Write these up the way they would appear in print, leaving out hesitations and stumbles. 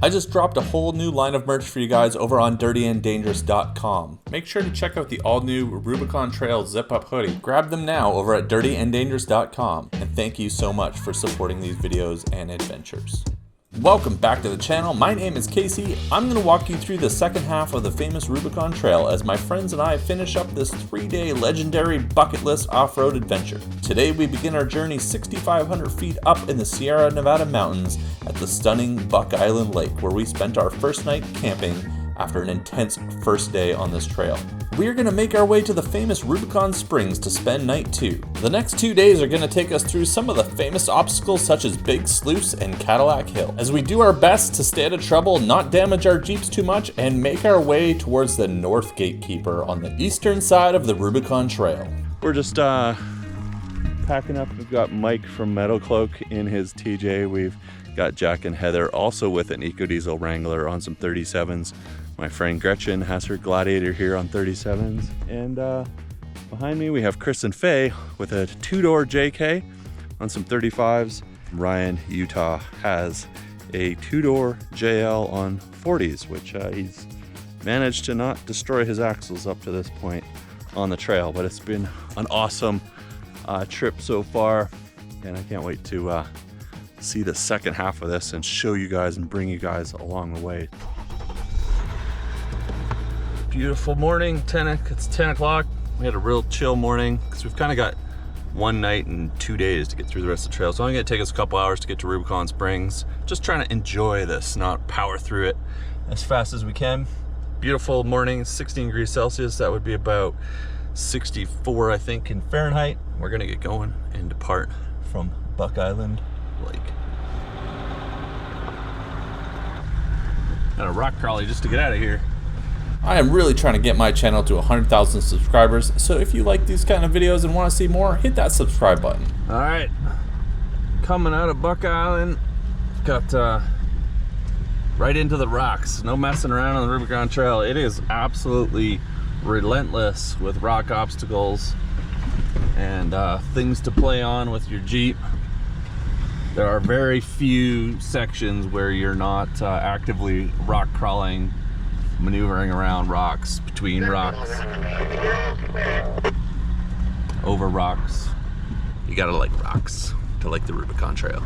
I just dropped a whole new line of merch for you guys over on dirtyanddangerous.com. Make sure to check out the all-new Rubicon Trail zip-up hoodie. Grab them now over at dirtyanddangerous.com, and thank you so much for supporting these videos and adventures. Welcome back to the channel. My name is Casey. I'm going to walk you through the second half of the famous Rubicon Trail as my friends and I finish up this 3-day legendary bucket list off-road adventure. Today we begin our journey 6,500 feet up in the Sierra Nevada mountains at the stunning Buck Island Lake, where we spent our first night camping after an intense first day on this trail. We are going to make our way to the famous Rubicon Springs to spend night 2. The next 2 days are going to take us through some of the famous obstacles such as Big Sluice and Caddilac Hill, as we do our best to stay out of trouble, not damage our Jeeps too much, and make our way towards the North Gatekeeper on the eastern side of the Rubicon Trail. We're just packing up. We've got Mike from Meadow Cloak in his TJ. We've got Jack and Heather also with an EcoDiesel Wrangler on some 37s. My friend Gretchen has her Gladiator here on 37s. And behind me we have Chris and Faye with a 2-door JK on some 35s. Ryan, Utah, has a 2-door JL on 40s, which he's managed to not destroy his axles up to this point on the trail. But it's been an awesome trip so far, and I can't wait to see the second half of this and show you guys and bring you guys along the way. Beautiful morning, it's 10 o'clock. We had a real chill morning because we've kind of got one night and 2 days to get through the rest of the trail. It's only gonna take us a couple hours to get to Rubicon Springs. Just trying to enjoy this, not power through it as fast as we can. Beautiful morning, 16 degrees Celsius. That would be about 64, I think, in Fahrenheit. We're gonna get going and depart from Buck Island Lake. Got a rock crawler just to get out of here. I am really trying to get my channel to 100,000 subscribers, so if you like these kind of videos and want to see more, hit that subscribe button. All right, coming out of Buck Island, got right into the rocks. No messing around on the Rubicon Trail. It is absolutely relentless with rock obstacles and things to play on with your Jeep. There are very few sections where you're not actively rock crawling, maneuvering around rocks, between rocks, over rocks. You gotta like rocks to like the Rubicon Trail.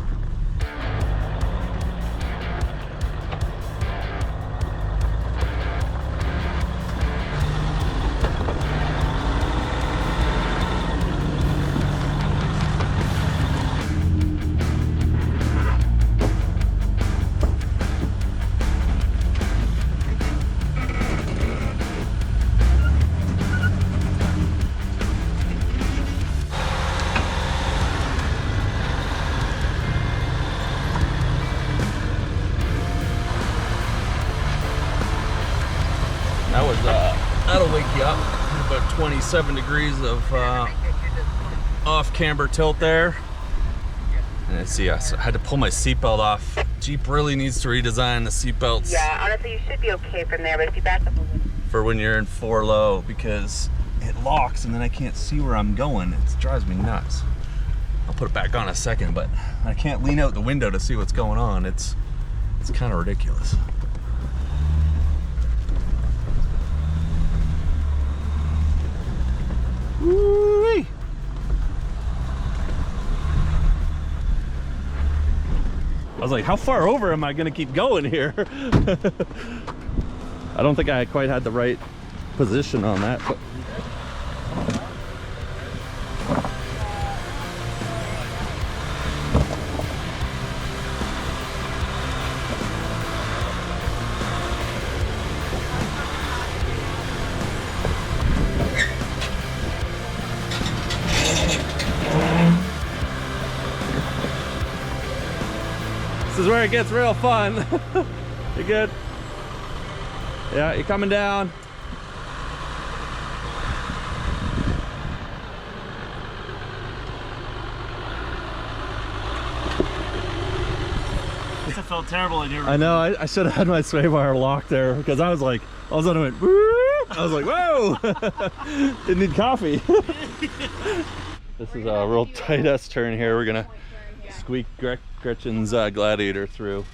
That'll wake you up. About 27 degrees of off camber tilt there. And let's see, I had to pull my seatbelt off. Jeep really needs to redesign the seatbelts. Yeah, honestly, you should be okay from there, but if you back up a little. For when you're in 4 low, because it locks and then I can't see where I'm going. It drives me nuts. I'll put it back on in a second, but I can't lean out the window to see what's going on. It's kind of ridiculous. Woo-wee. I was like, how far over am I gonna keep going here? I don't think I quite had the right position on that, but this is where it gets real fun. You good? Yeah, you're coming down. I felt terrible in your I know, I should have had my sway bar locked there because I was like, all of a sudden I went, woo! I was like, whoa! Didn't need coffee. This is a real tight S turn here. We're gonna squeak Gretchen's Gladiator through.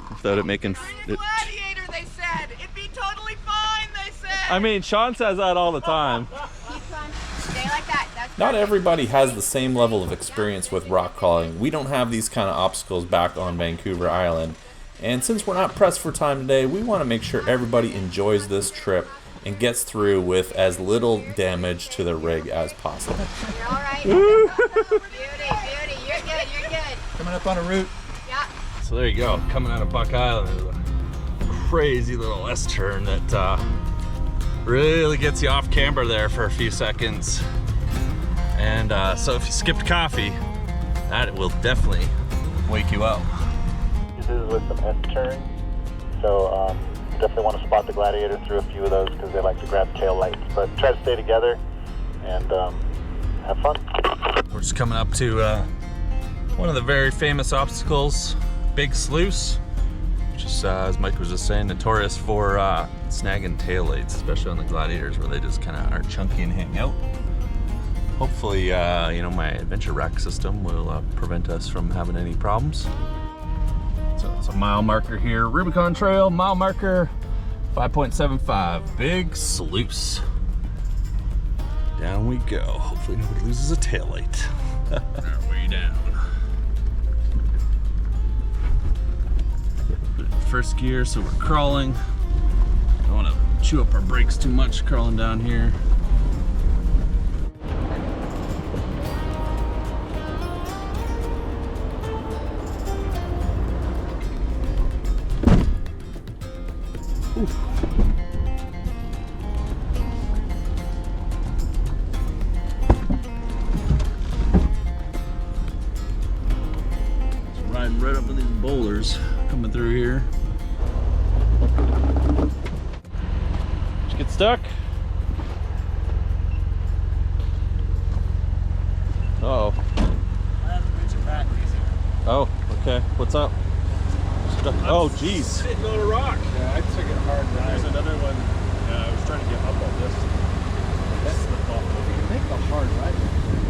without it making it. Gladiator, they said. It'd be totally fine, they said. I mean, Sean says that all the time. Keep on. Stay like that. That's Not everybody has the same level of experience with rock crawling. We don't have these kind of obstacles back on Vancouver Island. And since we're not pressed for time today, we want to make sure everybody enjoys this trip and gets through with as little damage to the rig as possible. You're all right. Beauty. You're good. Coming up on a route. Yeah. So there you go, coming out of Buck Island, there's a crazy little S-turn that really gets you off camber there for a few seconds. And so if you skipped coffee, that will definitely wake you up. This is with some S-turns, so you definitely want to spot the Gladiator through a few of those because they like to grab tail lights. But try to stay together and have fun. We're just coming up to one of the very famous obstacles, Big Sluice, which is, as Mike was just saying, notorious for snagging tail lights, especially on the Gladiators where they just kind of are chunky and hang out. Hopefully, my adventure rack system will prevent us from having any problems. So it's a mile marker here, Rubicon Trail, mile marker 5.75, Big Sluice. Down we go. Hopefully nobody loses a tail light. Way down. First gear, so we're crawling. Don't want to chew up our brakes too much crawling down here. Riding right up with these boulders coming through here. Did you get stuck? Uh-oh. Oh, okay. What's up? Stuck. Oh, jeez. Didn't go to rock. Yeah, I took it hard. There's another one. I was trying to get up on this. That slipped off. You can make the hard right.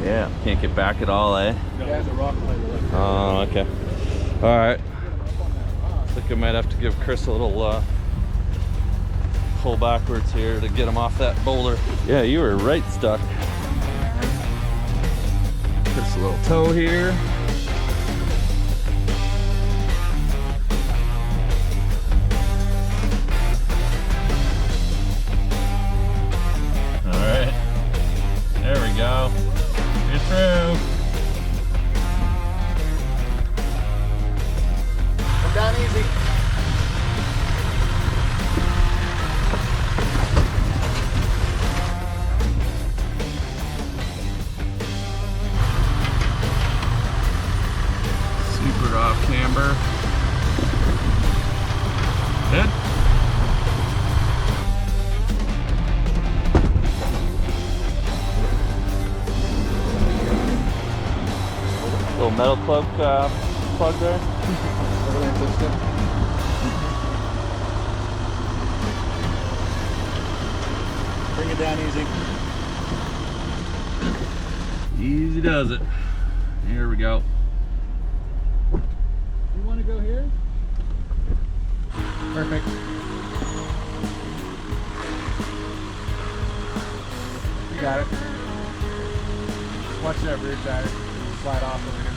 Yeah. Can't get back at all, eh? No, there's a rock on the left. Oh, okay. All right. I think I might have to give Chris a little pull backwards here to get him off that boulder. Yeah, you were right stuck. Chris, a little toe here. All right. There we go. You're through. Come down easy. Super off camber. Good. Little metal plug there. Everything looks good. Bring it down easy. Easy does it. Here we go. You want to go here? Perfect. You got it. Watch that rear tire. Slide off over here.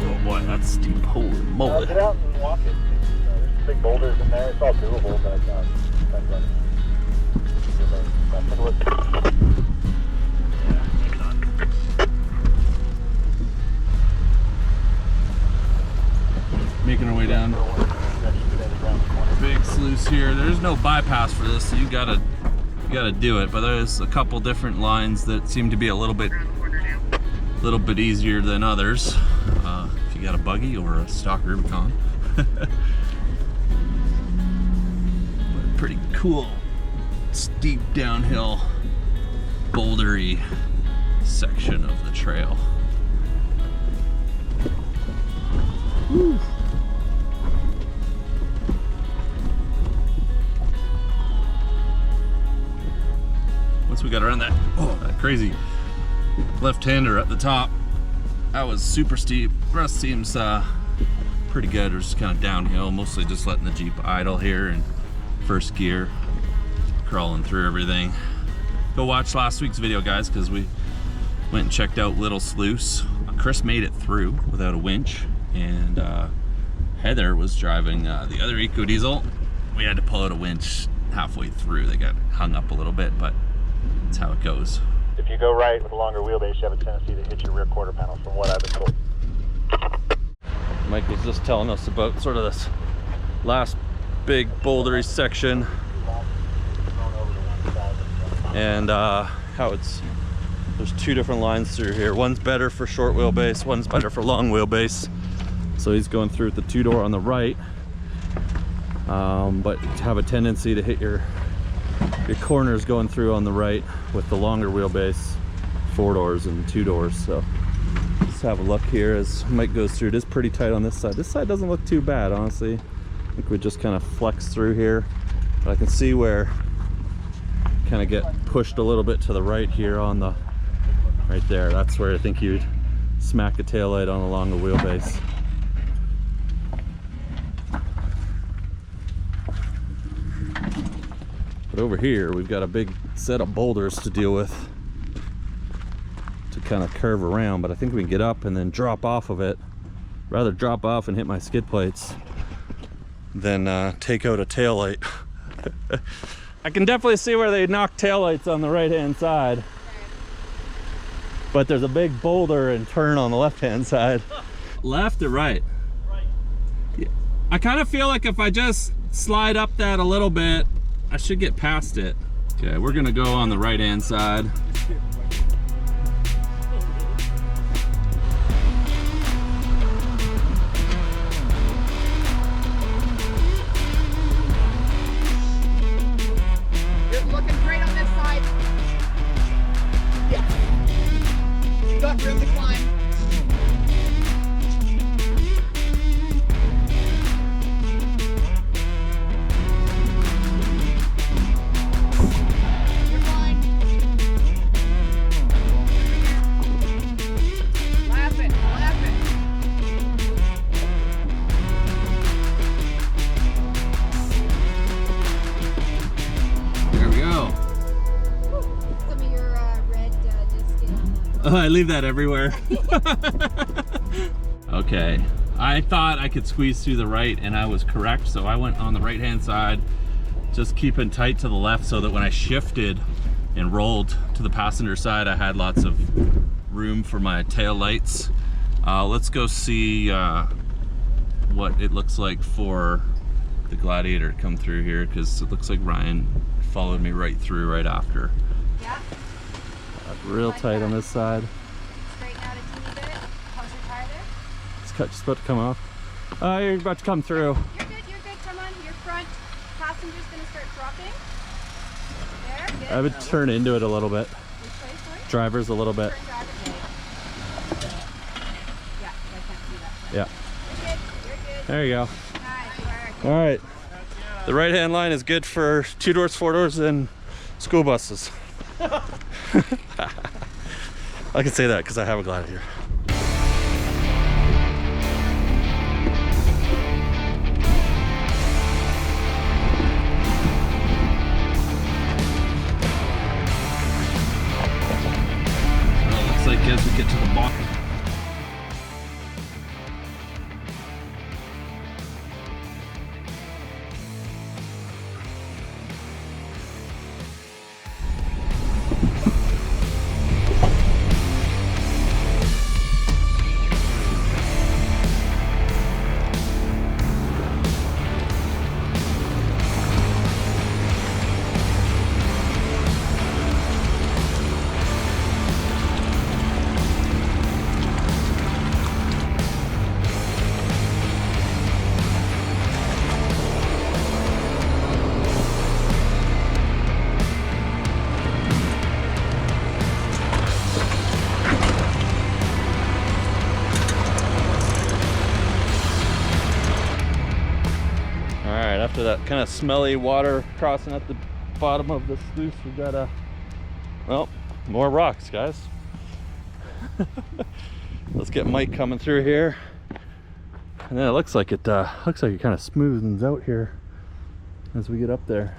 Oh boy, that's steep. Holy moly. Get out and walk it. There's some big boulders in there. It's all doable, but depends on. Take a look. Making our way down Big Sluice here. There's no bypass for this, so you gotta do it. But there's a couple different lines that seem to be a little bit easier than others. If you got a buggy or a stock Rubicon. But pretty cool, steep downhill, bouldery section of the trail. crazy left-hander at the top. That was super steep. The rest seems pretty good. We're just kind of downhill, mostly just letting the Jeep idle here in first gear, crawling through everything. Go watch last week's video, guys, because we went and checked out Little Sluice. Chris made it through without a winch, and Heather was driving the other Eco Diesel. We had to pull out a winch halfway through. They got hung up a little bit, but that's how it goes. If you go right with a longer wheelbase, you have a tendency to hit your rear quarter panel, from what I've been told. Mike was just telling us about sort of this last big bouldery section, and how there's two different lines through here. One's better for short wheelbase, one's better for long wheelbase. So he's going through with the two-door on the right, but have a tendency to hit your corners going through on the right with the longer wheelbase 4-doors and 2-doors. So let's have a look here as Mike goes through. It is pretty tight on this side. This side doesn't look too bad, honestly. I think we just kind of flex through here, but I can see where kind of get pushed a little bit to the right here on the right there. That's where I think you'd smack a taillight on along the wheelbase. But over here, we've got a big set of boulders to deal with to kind of curve around, but I think we can get up and then drop off of it. Rather drop off and hit my skid plates than take out a taillight. I can definitely see where they knock taillights on the right-hand side, but there's a big boulder and turn on the left-hand side. Left or right? Right. Yeah. I kind of feel like if I just slide up that a little bit, I should get past it. Okay, we're gonna go on the right-hand side. You're looking great on this side. Yeah. You got room to climb. You're fine. Laugh it, laugh it. There we go. Some of your red just get on the... Oh, I leave that everywhere. Okay, I thought I could squeeze through the right, and I was correct, so I went on the right-hand side, just keeping tight to the left so that when I shifted and rolled to the passenger side, I had lots of room for my tail lights. Let's go see what it looks like for the Gladiator to come through here, because it looks like Ryan followed me right through right after. Yeah. Real tight on this side. Straighten out a teeny bit. How's your tire there? It's just about to come off. You're about to come through. You're good, you're good. Come on, your front passenger's gonna start dropping. There, good. I would turn into it a little bit. Which way, sorry? Drivers a little bit. Turn driver's way. Yeah, I can't see that. Yeah. You're good, you're good. There you go. Nice, All right. The right-hand line is good for 2-doors, 4-doors, and school buses. I can say that because I have a Gladiator. Well, it looks like as we get to the bottom. After that kind of smelly water crossing at the bottom of the sluice, we got a, well, more rocks, guys. Let's get Mike coming through here. And then it looks like it kind of smoothens out here as we get up there.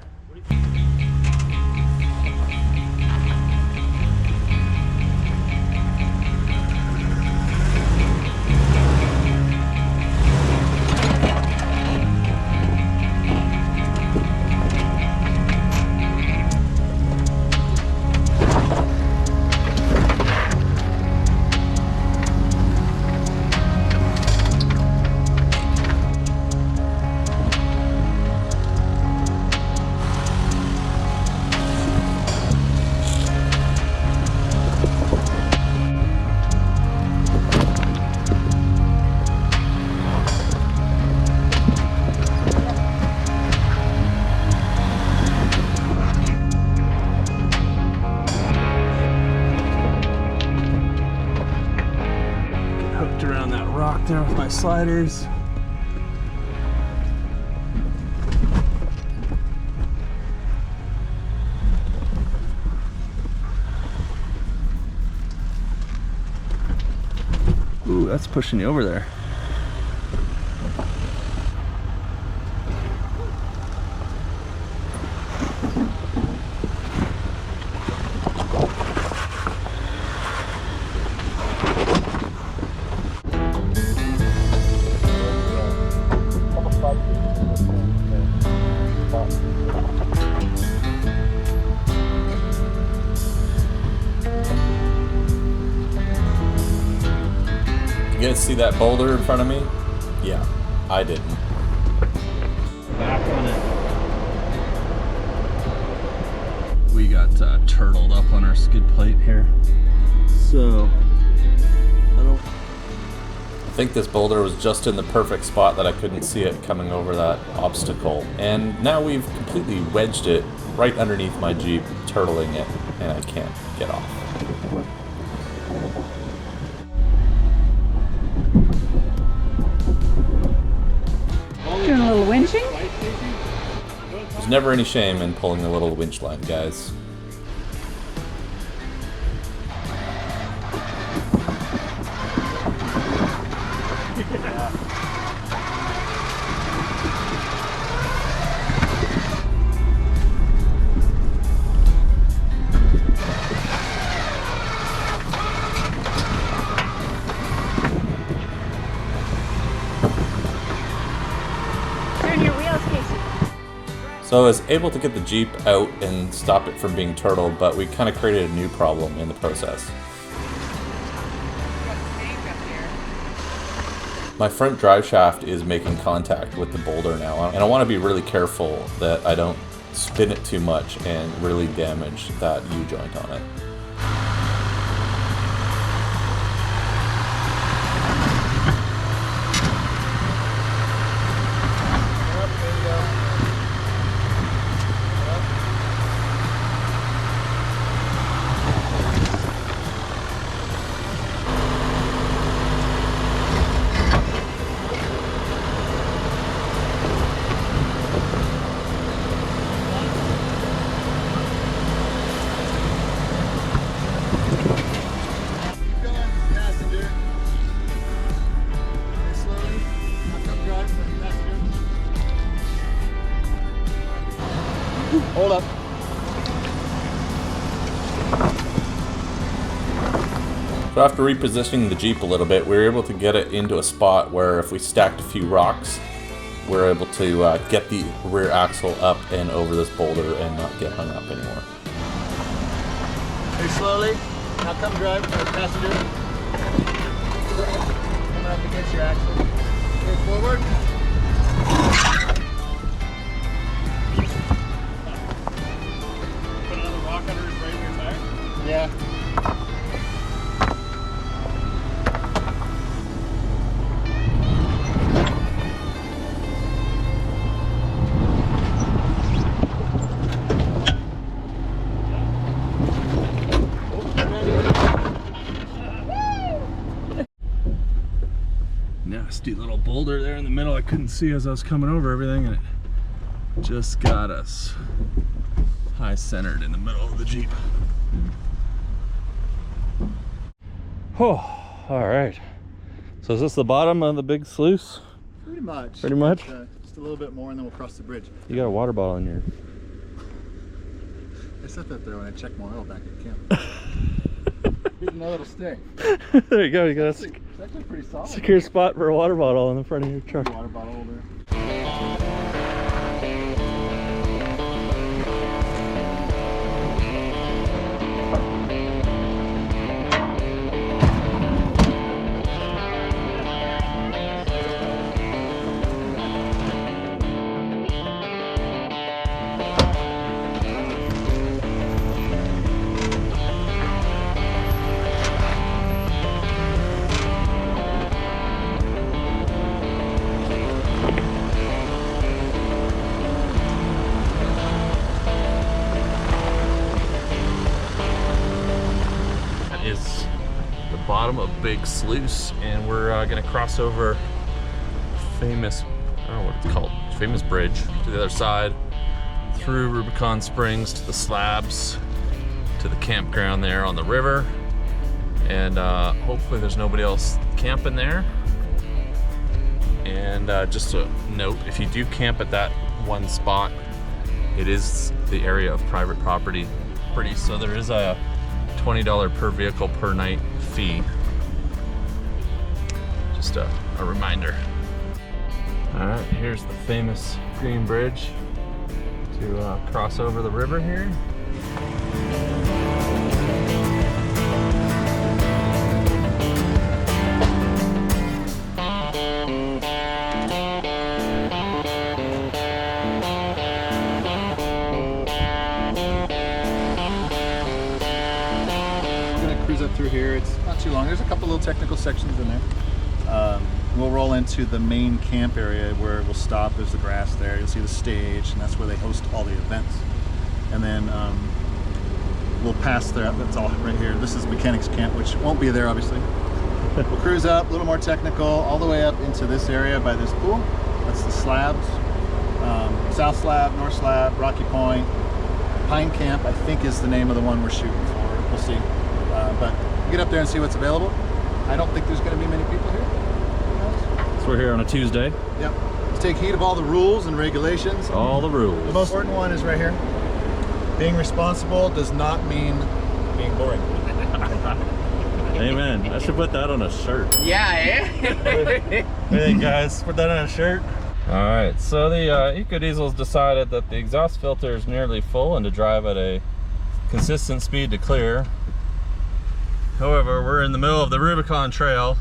Around that rock there with my sliders. Ooh, that's pushing you over there. You guys see that boulder in front of me? Yeah, I didn't. Back on it. We got turtled up on our skid plate here. So, I think this boulder was just in the perfect spot that I couldn't see it coming over that obstacle. And now we've completely wedged it right underneath my Jeep, turtling it, and I can't get off. Doing a little winching? There's never any shame in pulling a little winch line, guys. So I was able to get the Jeep out and stop it from being turtled, but we kind of created a new problem in the process. My front drive shaft is making contact with the boulder now, and I want to be really careful that I don't spin it too much and really damage that U-joint on it. Hold up. So after repositioning the Jeep a little bit, we were able to get it into a spot where if we stacked a few rocks, we're able to get the rear axle up and over this boulder and not get hung up anymore. Very slowly. Now come drive, passenger. Coming up against your axle. Go forward. Put another rock under his brake and back. Yeah. Nasty little boulder there in the middle I couldn't see as I was coming over everything, and it just got us high centered in the middle of the Jeep. Oh, all right. So is this the bottom of the big sluice? Pretty much. Pretty much? Just a little bit more and then we'll cross the bridge. You got a water bottle in here. I set that there when I checked my oil back at camp. Here's another little stick. There you go. You got It's actually pretty solid. a secure spot for a water bottle in the front of your truck. Water bottle holder. Is the bottom of Big Sluice, and we're gonna cross over famous, I don't know what it's called, famous bridge to the other side, through Rubicon Springs to the slabs, to the campground there on the river, and hopefully there's nobody else camping there. And just a note, if you do camp at that one spot, it is the area of private property, so there is a $20 per vehicle per night fee. Just a reminder. All right, here's the famous green bridge to cross over the river here. Through here, it's not too long. There's a couple little technical sections in there. We'll roll into the main camp area where we'll stop. There's the grass there. You'll see the stage, and that's where they host all the events. And then we'll pass there. That's all right here. This is Mechanics Camp, which won't be there, obviously. We'll cruise up, a little more technical, all the way up into this area by this pool. That's the slabs. South Slab, North Slab, Rocky Point. Pine Camp, I think, is the name of the one we're shooting for. We'll see. But get up there and see what's available. I don't think there's going to be many people here. So we're here on a Tuesday. Yep. Let's take heed of all the rules and regulations. All the rules. The most important one is right here. Being responsible does not mean being boring. Amen. I should put that on a shirt. Yeah, eh? Hey guys, put that on a shirt. All right, so the EcoDiesels decided that the exhaust filter is nearly full and to drive at a consistent speed to clear. However, we're in the middle of the Rubicon Trail.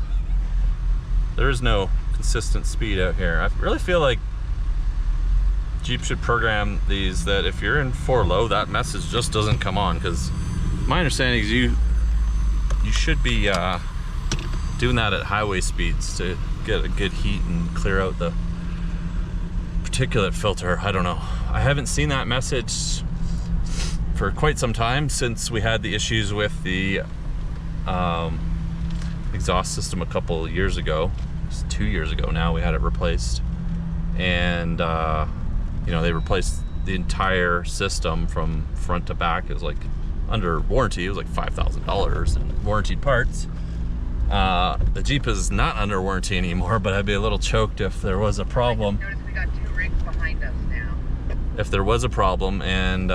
There is no consistent speed out here. I really feel like Jeep should program these that if you're in 4 low, that message just doesn't come on, because my understanding is you should be doing that at highway speeds to get a good heat and clear out the particulate filter. I don't know. I haven't seen that message for quite some time, since we had the issues with the exhaust system a couple years ago. It's 2 years ago now we had it replaced, and you know, they replaced the entire system from front to back. It was like under warranty. It was like $5,000 in warranted parts. The Jeep is not under warranty anymore, but I'd be a little choked if there was a problem. Notice we got 2 rigs behind us now. If there was a problem, and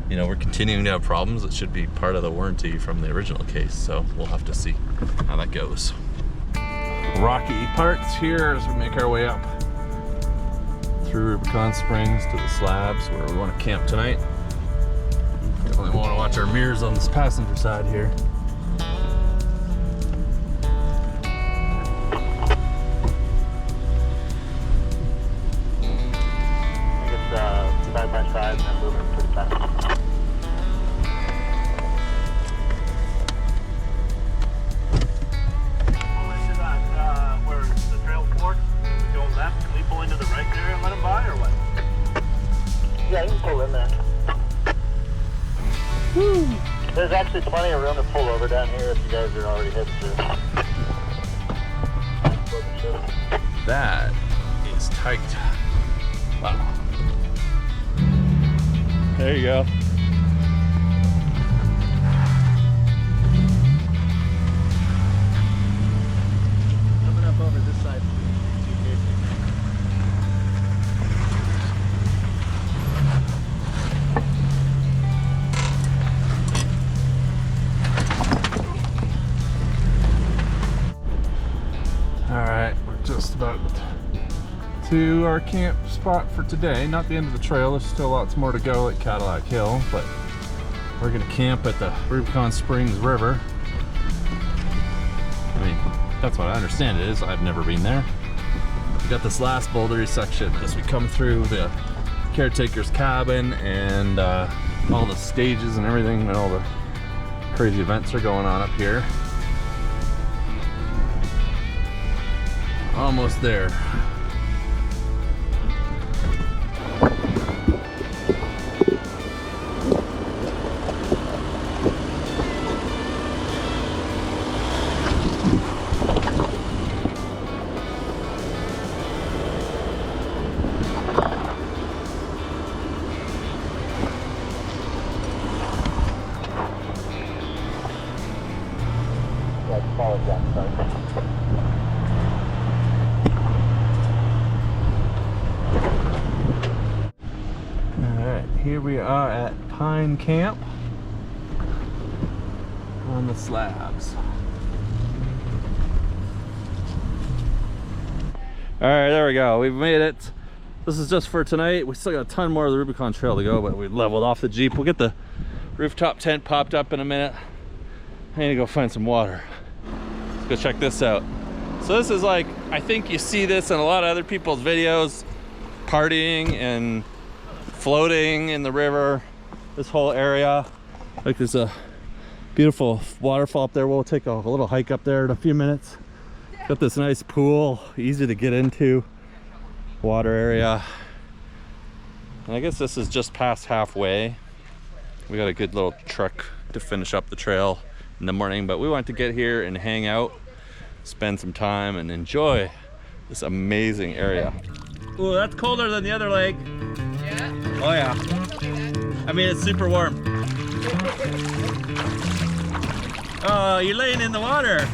you know, we're continuing to have problems, it should be part of the warranty from the original case, so we'll have to see how that goes. Rocky parts here as we make our way up through Rubicon Springs to the slabs where we want to camp tonight. Definitely want to watch our mirrors on this passenger side here. I think it's side by side and then moving pretty fast. Pull into that where the trail forks, go left. Can we pull into the right there and let them by, or what? Yeah, you can pull in there. Woo. There's actually plenty of room to pull over down here if you guys are already headed through. That is tight. Wow. There you go. Alright, we're just about to our camp spot for today. Not the end of the trail, there's still lots more to go at Caddilac Hill, but we're gonna camp at the Rubicon Springs River. I mean, that's what I understand it is. I've never been there. We got this last bouldery section as we come through the caretaker's cabin and all the stages and everything, and all the crazy events are going on up here. Almost there. Here we are at Pine Camp on the slabs. All right, there we go. We've made it. This is just for tonight. We still got a ton more of the Rubicon Trail to go, but we leveled off the Jeep. We'll get the rooftop tent popped up in a minute. I need to go find some water. Let's go check this out. So this is like, I think you see this in a lot of other people's videos, partying and floating in the river, this whole area. Like there's a beautiful waterfall up there. We'll take a little hike up there in a few minutes. Got this nice pool, easy to get into, water area. And I guess this is just past halfway. We got a good little trek to finish up the trail in the morning, but we want to get here and hang out, spend some time and enjoy this amazing area. Ooh, that's colder than the other lake. Oh yeah. I mean, it's super warm. Oh, you're laying in the water.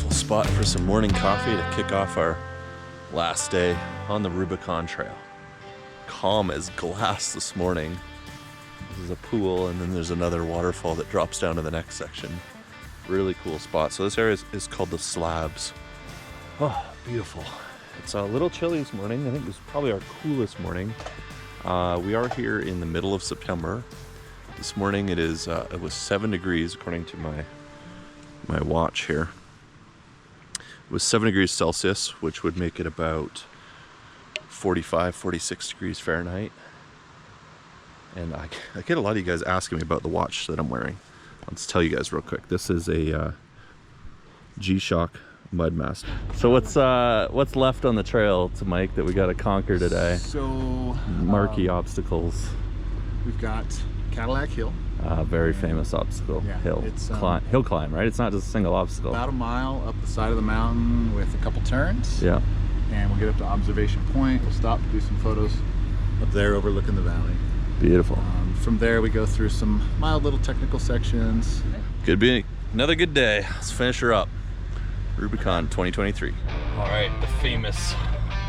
Spot for some morning coffee to kick off our last day on the Rubicon Trail. Calm as glass this morning. There's a pool and then there's another waterfall that drops down to the next section. Really cool spot. So this area is called the Slabs. Oh, beautiful. It's a little chilly this morning. I think it was probably our coolest morning. We are here in the middle of September. This morning it was 7 degrees according to my watch here. It was 7 degrees Celsius, which would make it about 45, 46 degrees Fahrenheit. And I get a lot of you guys asking me about the watch that I'm wearing. Let's tell you guys real quick. This is a G-Shock Mudmaster. So what's left on the trail to Mike that we got to conquer today? So marquee obstacles. We've got Caddilac Hill. Very famous obstacle. Yeah, hill. It's hill climb, right? It's not just a single obstacle. About a mile up the side of the mountain with a couple turns. Yeah. And we'll get up to Observation Point. We'll stop to do some photos up there overlooking the valley. Beautiful. From there we go through some mild little technical sections. Could be another good day. Let's finish her up. Rubicon 2023. All right, the famous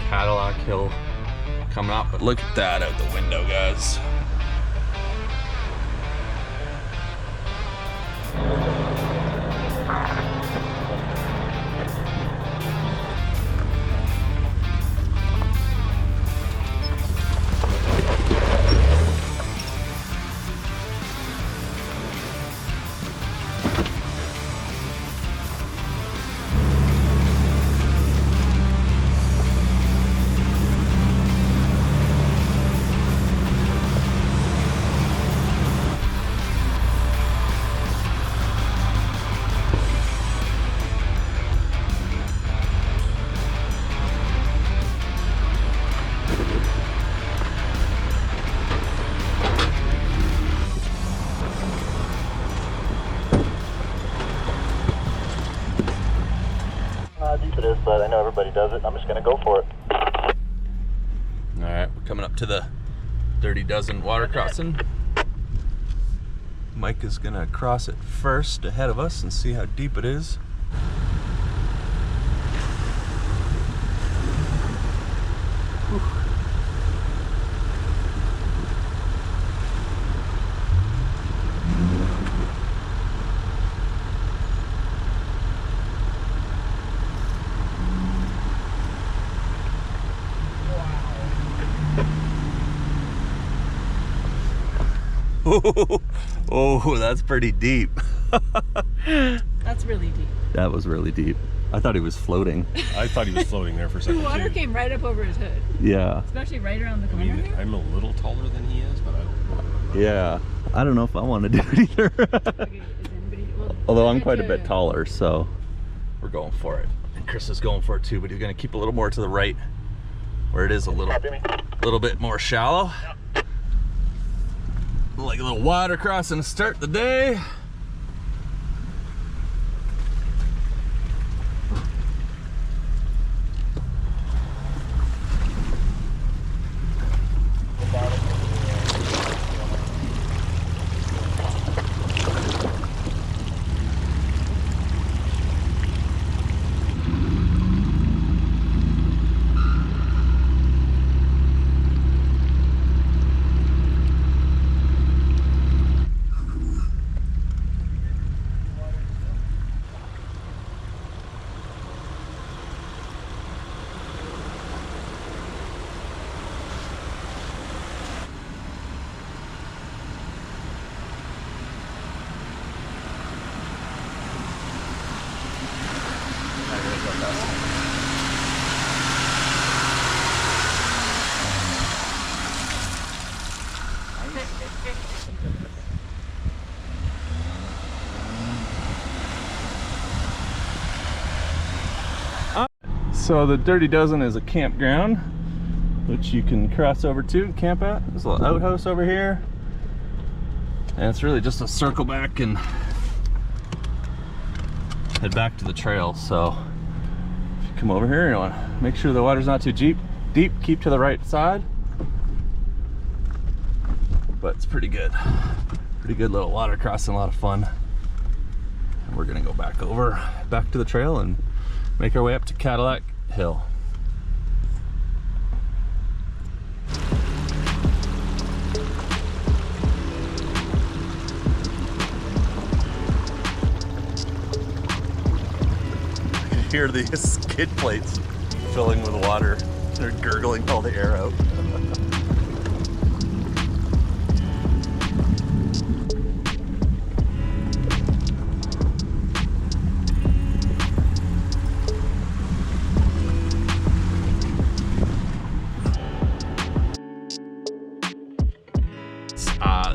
Caddilac Hill coming up, but look at that out the window, guys. but I know everybody does it. I'm just gonna go for it. All right, we're coming up to the Dirty Dozen water crossing. Mike is gonna cross it first ahead of us and see how deep it is. Whew. Oh, that's pretty deep. That's really deep. That was really deep. I thought he was floating. I thought he was floating there for a The second. water too. came right up over his hood, Yeah. especially right around the I corner mean, here. I'm a little taller than he is, but I don't. Yeah. I don't know if I want to do it either. Okay, is anybody, well, Although I I'm got quite a you- bit taller, so we're going for it. And Chris is going for it too, but he's going to keep a little more to the right where it is a little bit more shallow. Like a little water crossing to start the day. So the Dirty Dozen is a campground which you can cross over to and camp at. There's a little outhouse over here. And it's really just a circle back and head back to the trail. So if you come over here, you want to make sure the water's not too deep, keep to the right side. But it's pretty good. Pretty good little water crossing, a lot of fun. And we're gonna go back to the trail and make our way up to Caddilac Hill. I can hear the skid plates filling with water. They're gurgling all the air out.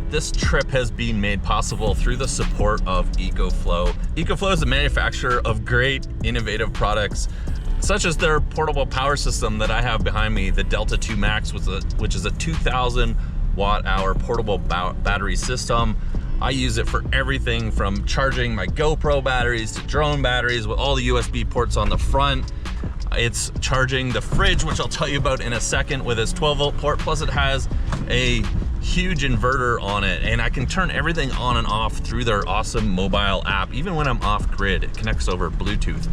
This trip has been made possible through the support of EcoFlow. EcoFlow is a manufacturer of great, innovative products, such as their portable power system that I have behind me, the Delta 2 Max, which is a 2,000 watt-hour portable battery system. I use it for everything from charging my GoPro batteries to drone batteries with all the USB ports on the front. It's charging the fridge, which I'll tell you about in a second, with its 12-volt port, plus it has a huge inverter on it, and I can turn everything on and off through their awesome mobile app. Even when I'm off grid, it connects over Bluetooth.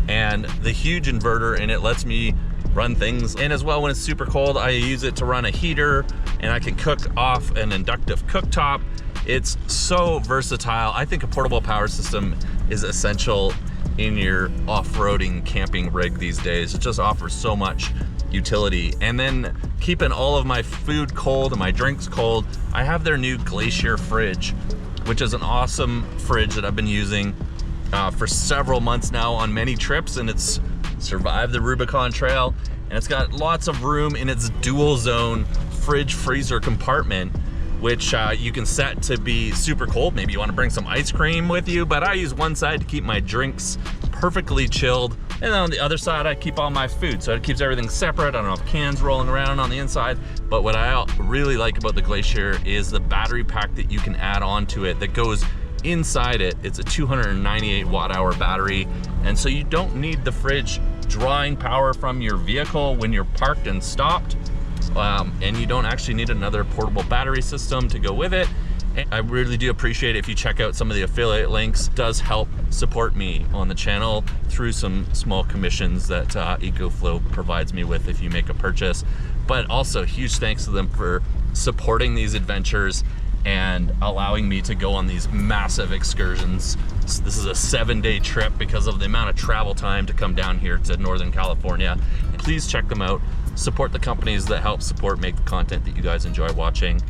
And the huge inverter in it lets me run things. And as well, when it's super cold, I use it to run a heater, and I can cook off an inductive cooktop. It's so versatile. I think a portable power system is essential in your off-roading camping rig these days. It just offers so much utility. And then keeping all of my food cold and my drinks cold, I have their new Glacier fridge, which is an awesome fridge that I've been using for several months now on many trips, and it's survived the Rubicon Trail, and it's got lots of room in its dual zone fridge freezer compartment, which you can set to be super cold. Maybe you want to bring some ice cream with you, but I use one side to keep my drinks perfectly chilled, and then on the other side I keep all my food, so it keeps everything separate. I don't have cans rolling around on the inside. But what I really like about the Glacier is the battery pack that you can add on to it that goes inside it. It's a 298 watt-hour battery, and so you don't need the fridge drawing power from your vehicle when you're parked and stopped. And you don't actually need another portable battery system to go with it. And I really do appreciate it if you check out some of the affiliate links. It does help support me on the channel through some small commissions that EcoFlow provides me with if you make a purchase. But also huge thanks to them for supporting these adventures and allowing me to go on these massive excursions. This is a 7-day trip because of the amount of travel time to come down here to Northern California. Please check them out. Support the companies that help make the content that you guys enjoy watching.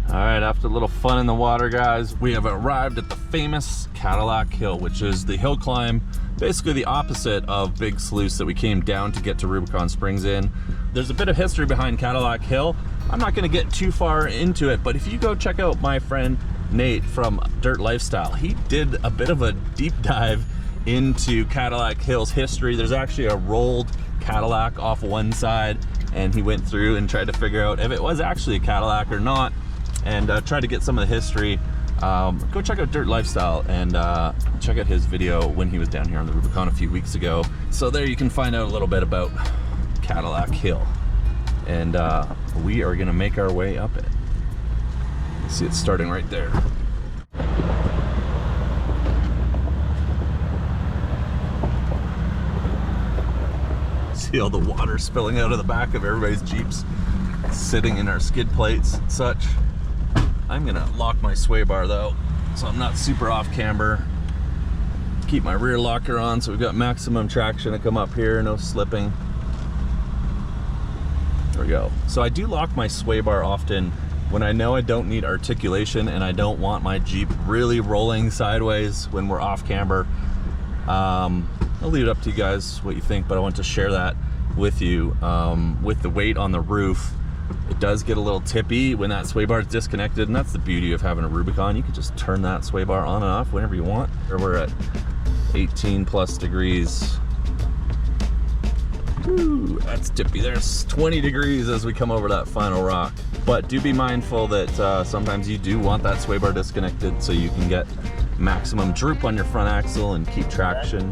All right, after a little fun in the water, guys, we have arrived at the famous Caddilac Hill, which is the hill climb, basically the opposite of Big Sluice that we came down to get to Rubicon Springs in. There's a bit of history behind Caddilac Hill. I'm not gonna get too far into it, but if you go check out my friend Nate from Dirt Lifestyle, he did a bit of a deep dive into Caddilac Hill's history. There's actually a rolled Cadillac off one side, and he went through and tried to figure out if it was actually a Cadillac or not, and try to get some of the history. Go check out Dirt Lifestyle and check out his video when he was down here on the Rubicon a few weeks ago. So there you can find out a little bit about Caddilac Hill. And we are gonna make our way up it. See, it's starting right there. See all the water spilling out of the back of everybody's Jeeps, sitting in our skid plates and such. I'm gonna lock my sway bar though, so I'm not super off camber. Keep my rear locker on so we've got maximum traction to come up here, no slipping. There we go. So I do lock my sway bar often when I know I don't need articulation and I don't want my Jeep really rolling sideways when we're off camber. I'll leave it up to you guys what you think, but I want to share that with you. With the weight on the roof, it does get a little tippy when that sway bar is disconnected, and that's the beauty of having a Rubicon. You can just turn that sway bar on and off whenever you want. We're at 18 plus degrees. Ooh, that's tippy. There's 20 degrees as we come over that final rock. But do be mindful that sometimes you do want that sway bar disconnected so you can get maximum droop on your front axle and keep traction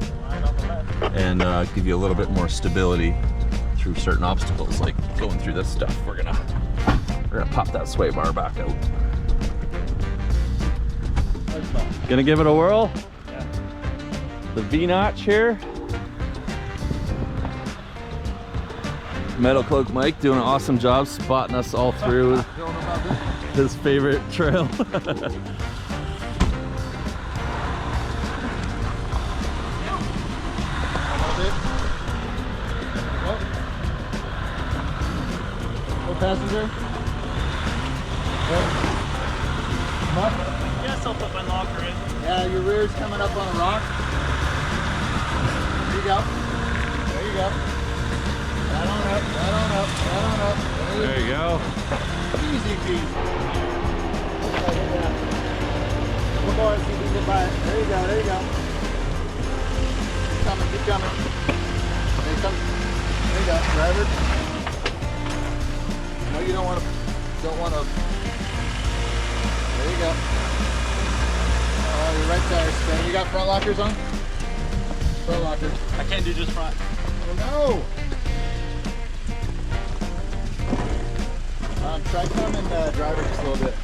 and give you a little bit more stability through certain obstacles, like going through this stuff. We're gonna pop that sway bar back out. Gonna give it a whirl. Yeah. The V-notch here. Metal Cloak Mike doing an awesome job spotting us all through his favorite trail. Passenger? Come up? Yes, I'll put my locker in. Yeah, your rear's coming up on a rock. There you go. There you go. Right on up, right on up, right on up. There you go. Easy peasy. One more, see if we can get by it. There you go, there you go. Keep coming, keep coming. There you come. There you go, driver. No, you don't want to. There you go. Oh, your right tire spinning. You got front lockers on? Front locker. I can't do just front. Oh no! Try coming driver just a little bit.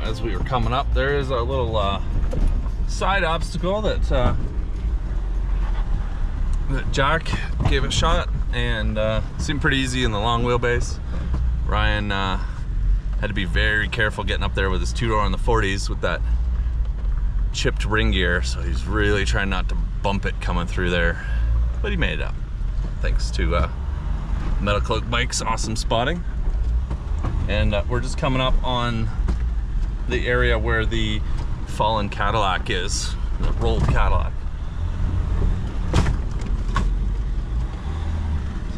As we were coming up, there is a little side obstacle that Jack gave a shot, and seemed pretty easy in the long wheelbase. Ryan had to be very careful getting up there with his two-door on the 40s with that chipped ring gear, so he's really trying not to bump it coming through there, but he made it up thanks to Metal Cloak Mike's awesome spotting. And we're just coming up on the area where the fallen Caddilac is, the rolled Caddilac.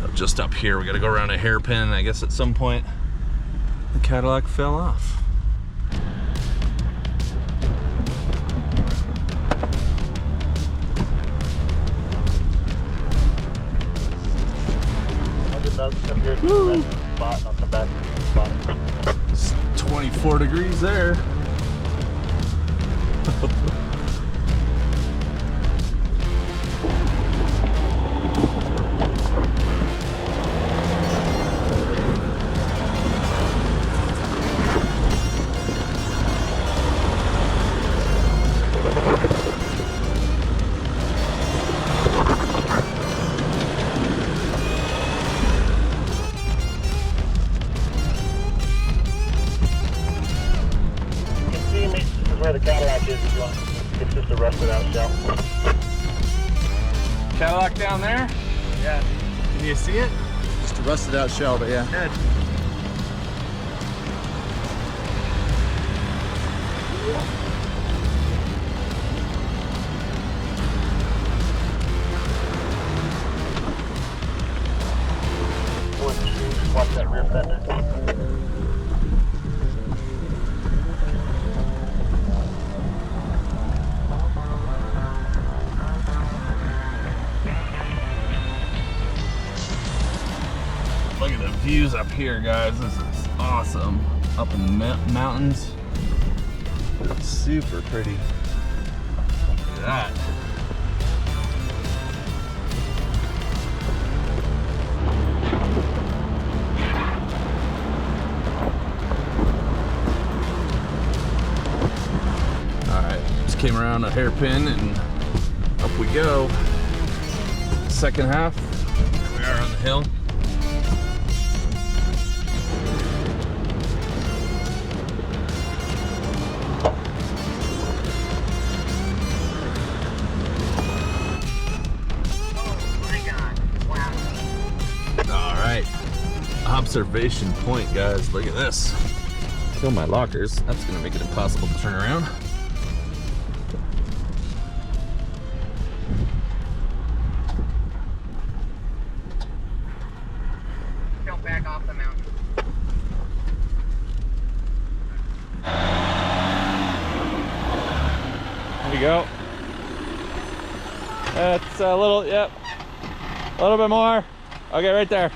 So just up here, we gotta go around a hairpin. I guess at some point the Caddilac fell off. Woo. Spot on the back spot. It's 24 degrees there. Where the Caddilac is, it's just a rusted out shell. Caddilac down there? Yeah. Can you see it? Just a rusted out shell, but yeah. Good. Just watch that rear fender. Look at the views up here, guys. This is awesome. Up in the mountains. Super pretty. Look at that. All right, just came around a hairpin and up we go. Second half, we are on the hill. Observation point, guys. Look at this. Fill my lockers. That's gonna make it impossible to turn around. Don't back off the mountain. There you go. That's a little, yep. A little bit more. Okay, right there.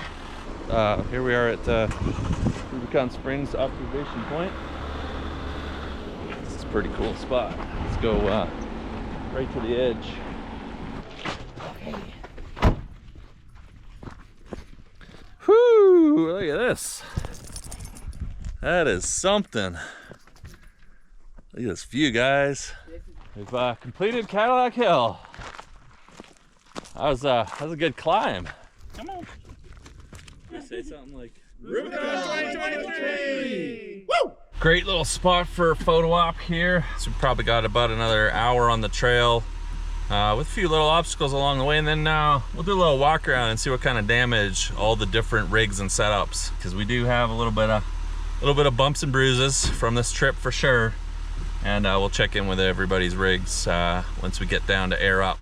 Here we are at Rubicon Springs observation point. This is a pretty cool spot. Let's go right to the edge. Okay. Whoo! Look at this. That is something. Look at this view, guys. We've completed Caddilac Hill. That was a good climb. Come on. Say something like Rubicon 2023! Woo! Great little spot for a photo op here. So we probably got about another hour on the trail with a few little obstacles along the way, and then we'll do a little walk around and see what kind of damage all the different rigs and setups, because we do have a little bit of bumps and bruises from this trip for sure, and we'll check in with everybody's rigs once we get down to air up.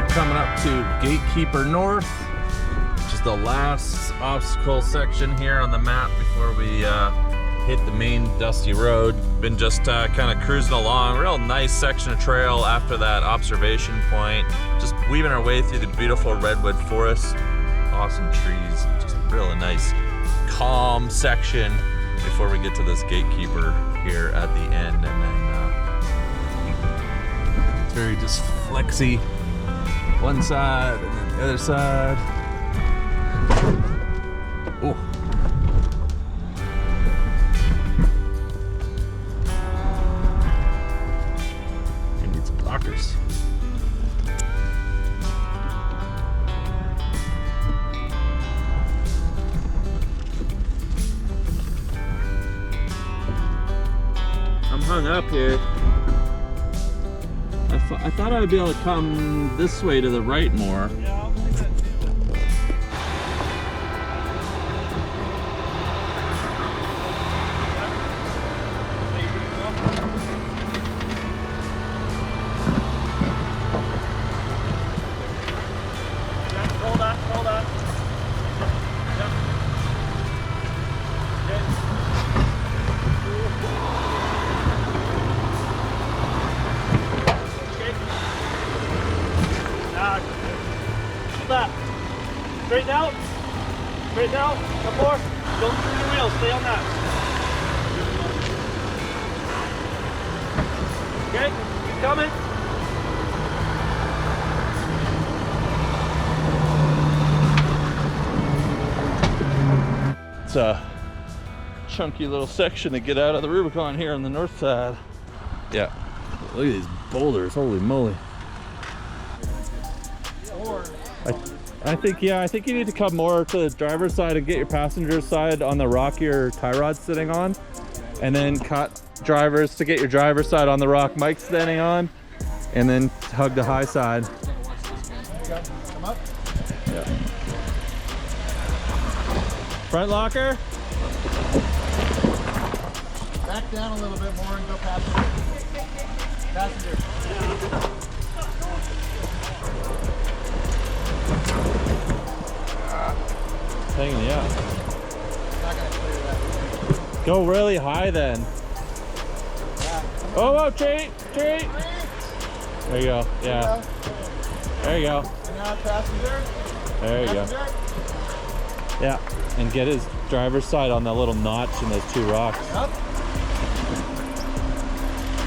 Coming up to Gatekeeper North, which is the last obstacle section here on the map before we hit the main dusty road. Been just kind of cruising along, real nice section of trail after that observation point. Just weaving our way through the beautiful redwood forest, awesome trees, just really nice, calm section before we get to this Gatekeeper here at the end, and then very just flexy. One side and then the other side. Oh. I need some blockers. I'm hung up here. I thought I'd be able to come this way to the right more. Hold on. Stop. Straighten out. Straighten out. Come more. Don't turn your wheels. Stay on that. Okay. Keep coming. It's a chunky little section to get out of the Rubicon here on the north side. Yeah. Look at these boulders. Holy moly. I think you need to come more to the driver's side and get your passenger side on the rock your tie rod's sitting on, and then cut drivers to get your driver's side on the rock Mike's standing on, and then hug the high side. Come up. Yeah. Front locker. Back down a little bit more and go passenger. Passenger. Hanging, yeah. Not gonna clear that. Go really high then. Oh, treat. There you go. Yeah. There you go. And now passenger. There you go. Yeah. And get his driver's side on that little notch in those two rocks. Up.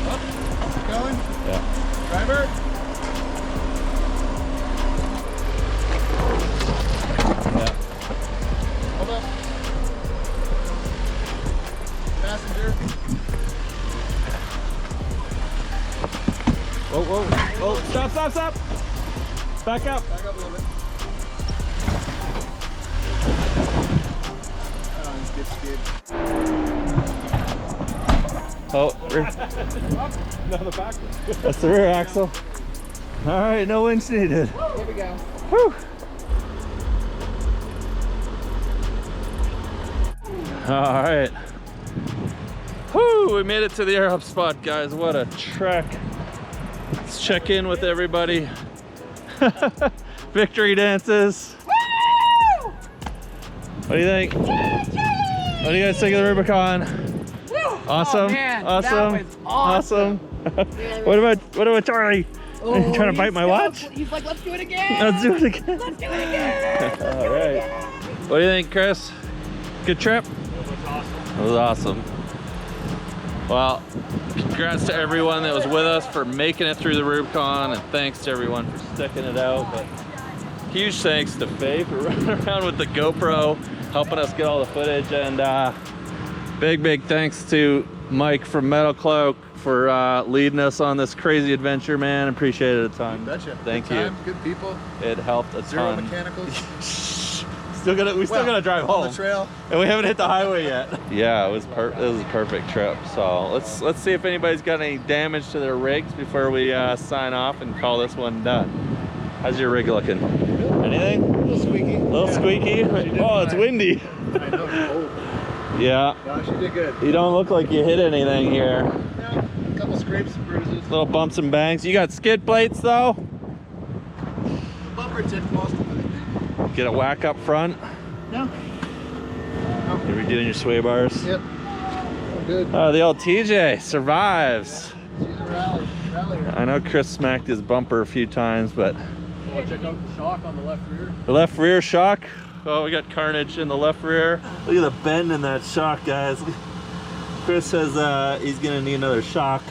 Up. Keep going. Yeah. Driver. Yeah. Hold up. Passenger. Whoa. Stop. Back up. Back up a little bit. Oh, No, the back one. that's the rear axle. All right, no winch needed. Here we go. Whew. All right. Whew, we made it to the air up spot, guys. What a trek. Let's check in with everybody. Victory dances. Woo! What do you think? What do you guys think of the Rubicon? Awesome. Oh, man, awesome. that was awesome. What about Charlie? Oh, trying to bite my watch? He's like, let's do it again. Let's do it again. Let's do it again. All right. What do you think, Chris? Good trip? It was awesome. It was awesome. Well, congrats to everyone that was with us for making it through the Rubicon, and thanks to everyone for sticking it out. But huge thanks to Faye for running around with the GoPro, helping us get all the footage, and big thanks to Mike from Metal Cloak for leading us on this crazy adventure, man. Appreciate it a ton. Betcha. Thank Good you. time, good people. It helped a Zero ton. mechanicals. We still gotta drive on home. the trail. And we haven't hit the highway yet. Yeah, it was a perfect trip. So let's see if anybody's got any damage to their rigs before we sign off and call this one done. How's your rig looking? Anything? A little squeaky. A little squeaky? Oh, it's windy. I know. Oh. Yeah. No, she did good. You don't look like you hit anything here. No, a couple scrapes and bruises. Little bumps and bangs. You got skid plates though? The bumper tipped most of it. Get a whack up front. No. You redoing your sway bars? Yep. Oh, good. Oh, the old TJ survives. She's a rallier. I know Chris smacked his bumper a few times, but Oh, check out the shock on the left rear. the left rear shock. Oh, we got carnage in the left rear. Look at the bend in that shock, guys. Chris says he's gonna need another shock.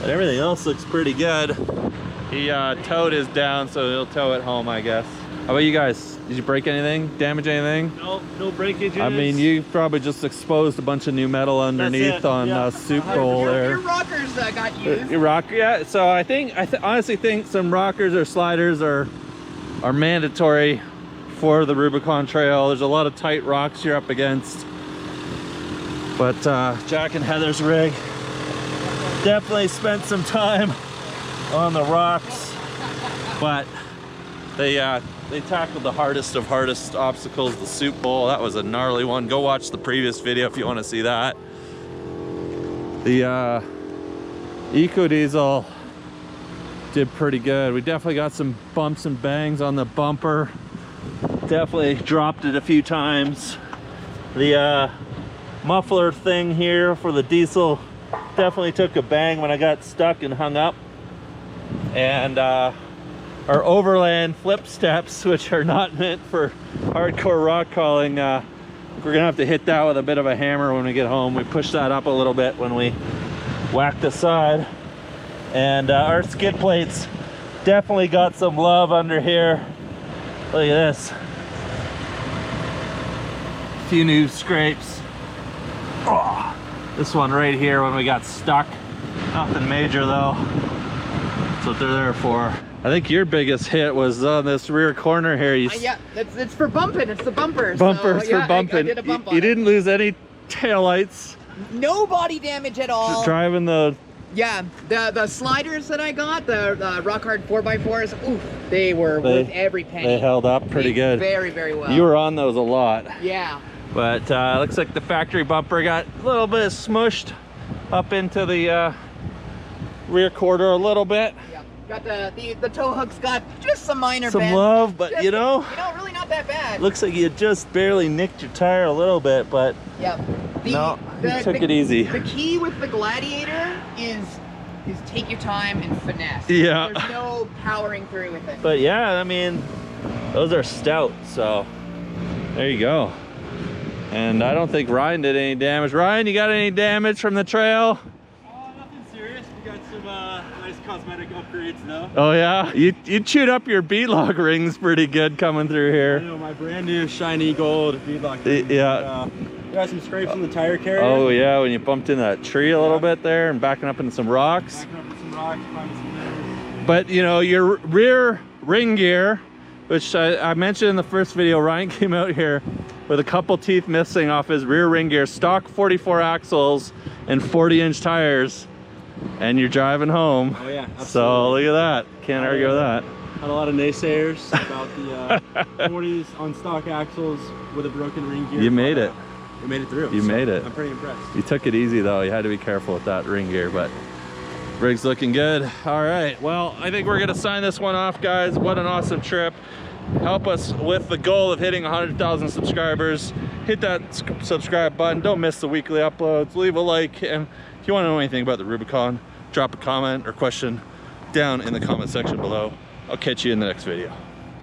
But everything else looks pretty good. He towed his down, so he'll tow it home, I guess. How about you guys? Did you break anything? Damage anything? No, no breakages. I mean, you probably just exposed a bunch of new metal underneath on Soup Bowl there. Your rockers got used. Your rocker, yeah. So I honestly think some rockers or sliders are mandatory for the Rubicon Trail. There's a lot of tight rocks you're up against. But Jack and Heather's rig definitely spent some time on the rocks, but they tackled the hardest of hardest obstacles, the Soup Bowl. That was a gnarly one. Go watch the previous video if you want to see that. The Eco Diesel did pretty good. We definitely got some bumps and bangs on the bumper. Definitely dropped it a few times. The muffler thing here for the diesel definitely took a bang when I got stuck and hung up. And our overland flip steps, which are not meant for hardcore rock crawling, we're gonna have to hit that with a bit of a hammer when we get home. We pushed that up a little bit when we whacked the side. And our skid plates definitely got some love under here. Look at this. A few new scrapes. Oh, this one right here when we got stuck. Nothing major though. That's what they're there for. I think your biggest hit was on this rear corner here. Yeah, it's for bumping. It's the bumpers. Bumpers so, yeah, for bumping. I did a bump on you it. didn't lose any taillights. No body damage at all. Just driving the... Yeah, the sliders that I got, the rock hard 4x4s, oof, they were worth every penny. They held up pretty good. Very, very well. You were on those a lot. Yeah. But looks like the factory bumper got a little bit smushed up into the rear quarter a little bit. Yeah. Got the tow hooks got just some minor some bends. love, but just, you know, really not that bad. Looks like you just barely nicked your tire a little bit, but yeah. No, you took it easy. The key with the Gladiator is take your time and finesse. Yeah. There's no powering through with it. But yeah, I mean, those are stout, so there you go. And I don't think Ryan did any damage. Ryan, you got any damage from the trail? Nothing serious. We got some nice cosmetic upgrades though. Oh yeah? You chewed up your beadlock rings pretty good coming through here. I know, my brand new shiny gold beadlock rings. Yeah. We got some scrapes on the tire carrier. Oh yeah, when you bumped in that tree a little bit there and backing up into some rocks. Backing up into some rocks, climbing some layers. But you know, your rear ring gear, which I mentioned in the first video, Ryan came out here with a couple teeth missing off his rear ring gear, stock 44 axles and 40-inch tires, and you're driving home. Oh yeah, absolutely. So look at that, can't argue with that. Had a lot of naysayers about the 40s on stock axles with a broken ring gear. You made it. We made it through. You made it. I'm pretty impressed. You took it easy though, you had to be careful with that ring gear, but rig's looking good. All right, well, I think we're gonna sign this one off, guys. What an awesome trip. Help us with the goal of hitting 100,000 subscribers. Hit that subscribe button. Don't miss the weekly uploads. Leave a like. And if you want to know anything about the Rubicon, drop a comment or question down in the comment section below. I'll catch you in the next video.